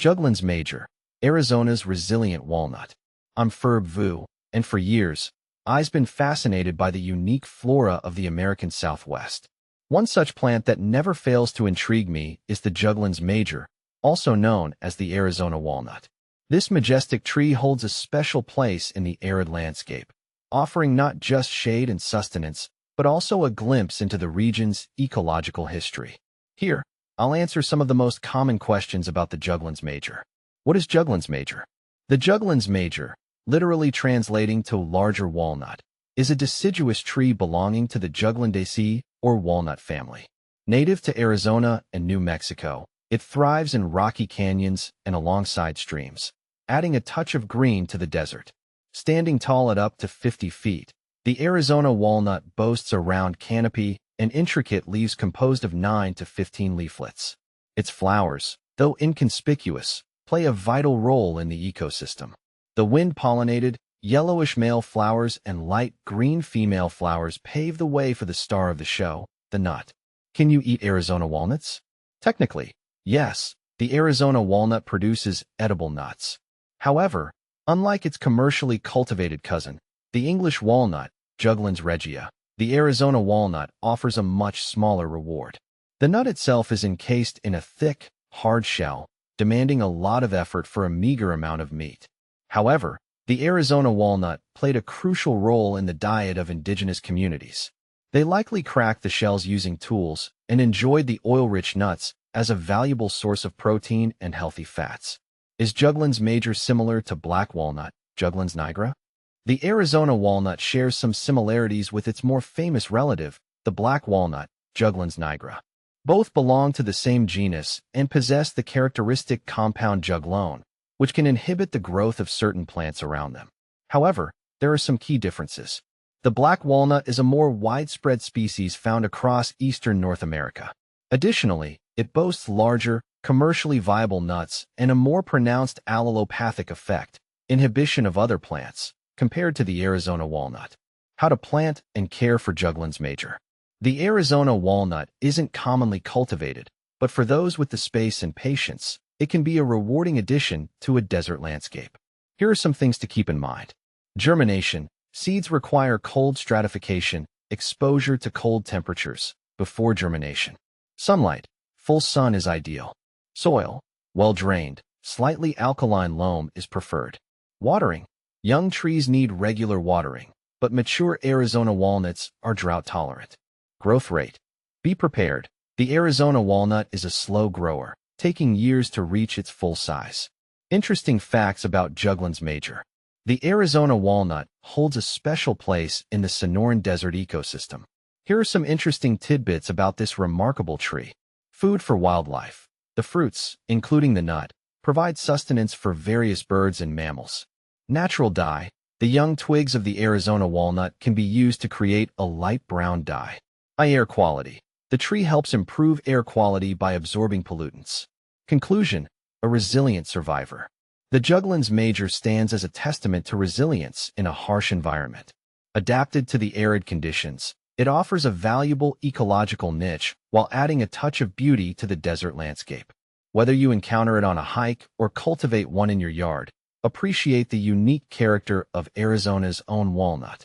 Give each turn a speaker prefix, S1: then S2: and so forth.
S1: Juglans major, Arizona's resilient walnut. I'm Ferb Vu, and for years, I've been fascinated by the unique flora of the American Southwest. One such plant that never fails to intrigue me is the Juglans major, also known as the Arizona walnut. This majestic tree holds a special place in the arid landscape, offering not just shade and sustenance, but also a glimpse into the region's ecological history. Here, I'll answer some of the most common questions about the Juglans major. What is Juglans major? The Juglans major, literally translating to larger walnut, is a deciduous tree belonging to the Juglandaceae or walnut family. Native to Arizona and New Mexico, it thrives in rocky canyons and alongside streams, adding a touch of green to the desert. Standing tall at up to 50 feet, the Arizona walnut boasts a round canopy and intricate leaves composed of 9 to 15 leaflets. Its flowers, though inconspicuous, play a vital role in the ecosystem. The wind-pollinated, yellowish male flowers and light green female flowers pave the way for the star of the show, the nut. Can you eat Arizona walnuts? Technically, yes, the Arizona walnut produces edible nuts. However, unlike its commercially cultivated cousin, the English walnut, Juglans regia, the Arizona walnut offers a much smaller reward. The nut itself is encased in a thick, hard shell, demanding a lot of effort for a meager amount of meat. However, the Arizona walnut played a crucial role in the diet of indigenous communities. They likely cracked the shells using tools and enjoyed the oil-rich nuts as a valuable source of protein and healthy fats. Is Juglans major similar to black walnut, Juglans nigra? The Arizona walnut shares some similarities with its more famous relative, the black walnut, Juglans nigra. Both belong to the same genus and possess the characteristic compound juglone, which can inhibit the growth of certain plants around them. However, there are some key differences. The black walnut is a more widespread species found across eastern North America. Additionally, it boasts larger, commercially viable nuts and a more pronounced allelopathic effect, inhibition of other plants, compared to the Arizona walnut. How to plant and care for Juglans major. The Arizona walnut isn't commonly cultivated, but for those with the space and patience, it can be a rewarding addition to a desert landscape. Here are some things to keep in mind. Germination. Seeds require cold stratification, exposure to cold temperatures, before germination. Sunlight. Full sun is ideal. Soil. Well-drained, slightly alkaline loam is preferred. Watering. Young trees need regular watering, but mature Arizona walnuts are drought-tolerant. Growth rate. Be prepared. The Arizona walnut is a slow grower, taking years to reach its full size. Interesting facts about Juglans major. The Arizona walnut holds a special place in the Sonoran Desert ecosystem. Here are some interesting tidbits about this remarkable tree. Food for wildlife. The fruits, including the nut, provide sustenance for various birds and mammals. Natural dye. The young twigs of the Arizona walnut can be used to create a light brown dye. High air quality. The tree helps improve air quality by absorbing pollutants. Conclusion. A resilient survivor. The Juglans major stands as a testament to resilience in a harsh environment. Adapted to the arid conditions, it offers a valuable ecological niche while adding a touch of beauty to the desert landscape. Whether you encounter it on a hike or cultivate one in your yard, appreciate the unique character of Arizona's own walnut.